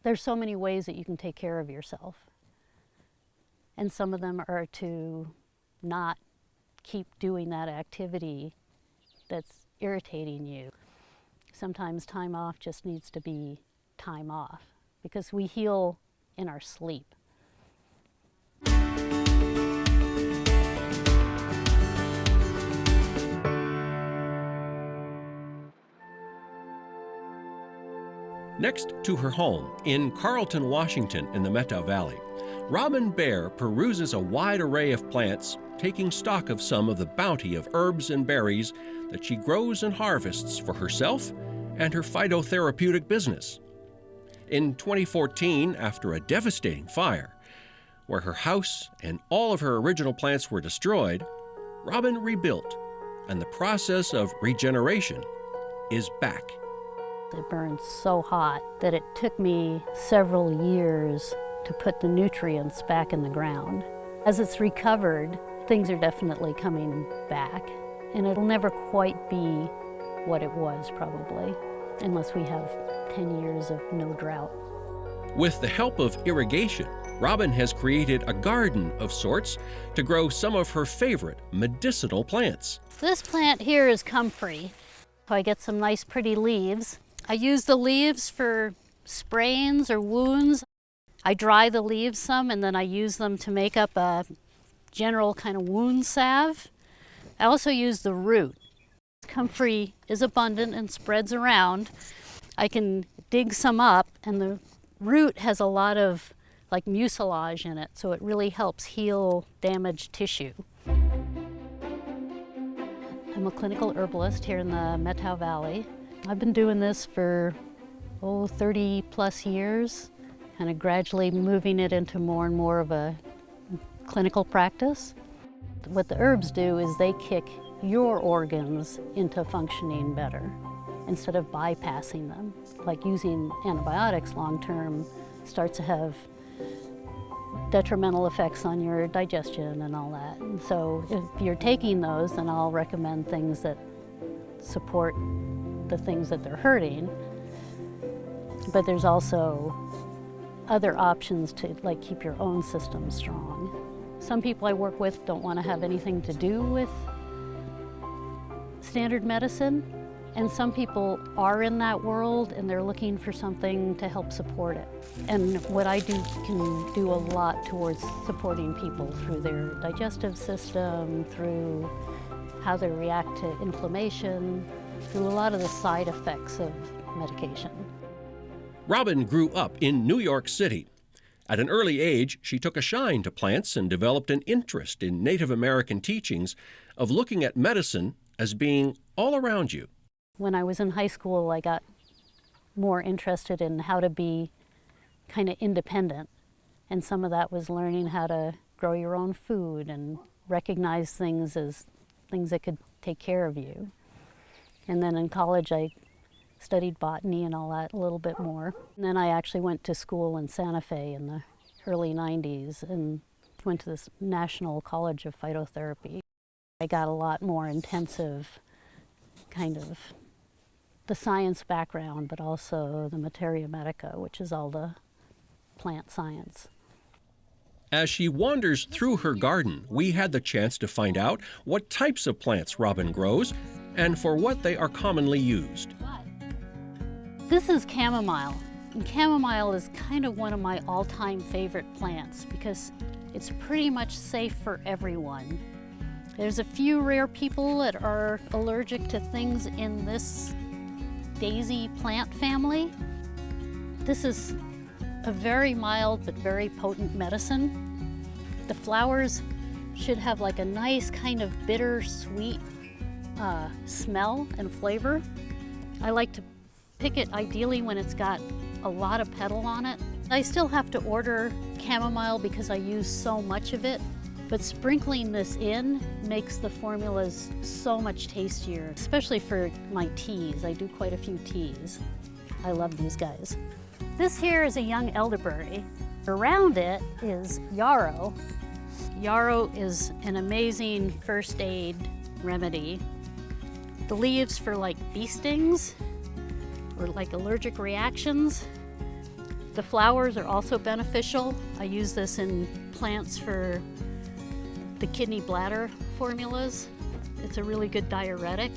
There's so many ways that you can take care of yourself. And some of them are to not keep doing that activity that's irritating you. Sometimes time off just needs to be time off because we heal in our sleep. Next to her home in Carlton, Washington, in the Methow Valley, Robin Baire peruses a wide array of plants, taking stock of some of the bounty of herbs and berries that she grows and harvests for herself and her phytotherapeutic business. In 2014, after a devastating fire, where her house and all of her original plants were destroyed, Robin rebuilt, and the process of regeneration is back. It burned so hot that it took me several years to put the nutrients back in the ground. As it's recovered, things are definitely coming back, and it'll never quite be what it was probably, unless we have 10 years of no drought. With the help of irrigation, Robin has created a garden of sorts to grow some of her favorite medicinal plants. This plant here is comfrey. So I get some nice pretty leaves. I use the leaves for sprains or wounds. I dry the leaves some and then I use them to make up a general kind of wound salve. I also use the root. Comfrey is abundant and spreads around. I can dig some up, and the root has a lot of like mucilage in it, so it really helps heal damaged tissue. I'm a clinical herbalist here in the Methow Valley. I've been doing this for 30 plus years, kind of gradually moving it into more and more of a clinical practice. What the herbs do is they kick your organs into functioning better instead of bypassing them. Like using antibiotics long-term starts to have detrimental effects on your digestion and all that. And so if you're taking those, then I'll recommend things that support the things that they're hurting. But there's also other options to like keep your own system strong. Some people I work with don't want to have anything to do with standard medicine, and some people are in that world and they're looking for something to help support it. And what I do can do a lot towards supporting people through their digestive system, through how they react to inflammation, through a lot of the side effects of medication. Robin grew up in New York City. At an early age, she took a shine to plants and developed an interest in Native American teachings of looking at medicine as being all around you. When I was in high school, I got more interested in how to be kind of independent. And some of that was learning how to grow your own food and recognize things as things that could take care of you. And then in college, I studied botany and all that a little bit more. And then I actually went to school in Santa Fe in the early 90s and went to this National College of Phytotherapy. I got a lot more intensive kind of the science background, but also the materia medica, which is all the plant science. As she wanders through her garden, we had the chance to find out what types of plants Robin grows and for what they are commonly used. This is chamomile. And chamomile is kind of one of my all-time favorite plants because it's pretty much safe for everyone. There's a few rare people that are allergic to things in this daisy plant family. This is a very mild but very potent medicine. The flowers should have like a nice kind of bittersweet smell and flavor. I like to pick it ideally when it's got a lot of petal on it. I still have to order chamomile because I use so much of it, but sprinkling this in makes the formulas so much tastier, especially for my teas. I do quite a few teas. I love these guys. This here is a young elderberry. Around it is yarrow. Yarrow is an amazing first aid remedy. The leaves for like bee stings or like allergic reactions. The flowers are also beneficial. I use this in plants for the kidney bladder formulas. It's a really good diuretic.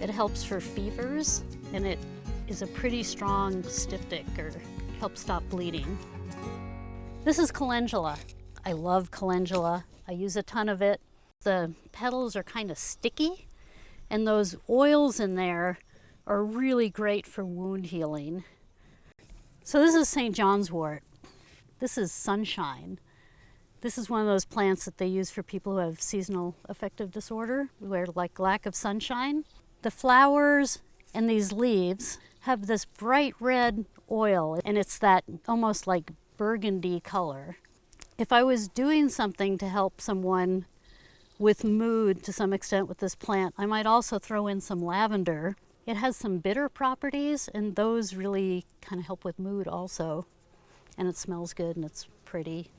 It helps for fevers, and it is a pretty strong styptic, or helps stop bleeding. This is calendula. I love calendula. I use a ton of it. The petals are kind of sticky, and those oils in there are really great for wound healing. So this is St. John's wort. This is sunshine. This is one of those plants that they use for people who have seasonal affective disorder, where like lack of sunshine. The flowers and these leaves have this bright red oil, and it's that almost like burgundy color. If I was doing something to help someone with mood to some extent with this plant, I might also throw in some lavender. It has some bitter properties, and those really kind of help with mood also. And it smells good and it's pretty.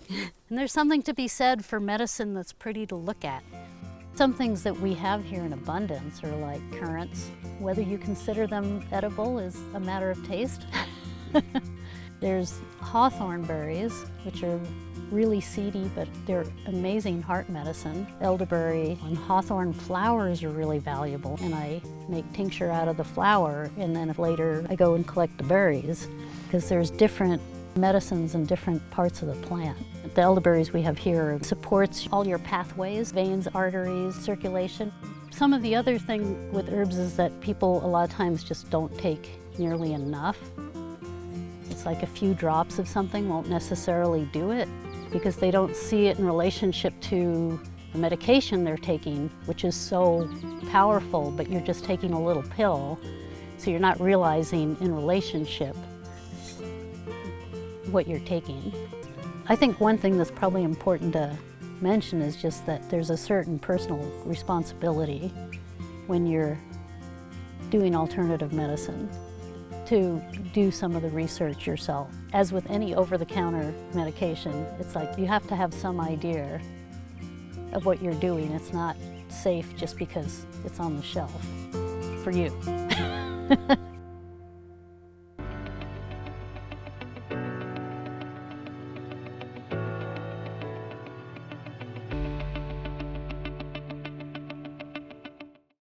And there's something to be said for medicine that's pretty to look at. Some things that we have here in abundance are like currants. Whether you consider them edible is a matter of taste. There's hawthorn berries, which are really seedy, but they're amazing heart medicine. Elderberry and hawthorn flowers are really valuable, and I make tincture out of the flower, and then later I go and collect the berries, because there's different medicines in different parts of the plant. The elderberries we have here supports all your pathways, veins, arteries, circulation. Some of the other thing with herbs is that people a lot of times just don't take nearly enough. It's like a few drops of something won't necessarily do it, because they don't see it in relationship to the medication they're taking, which is so powerful, but you're just taking a little pill, so you're not realizing in relationship what you're taking. I think one thing that's probably important to mention is just that there's a certain personal responsibility when you're doing alternative medicine to do some of the research yourself. As with any over-the-counter medication, it's like you have to have some idea of what you're doing. It's not safe just because it's on the shelf for you.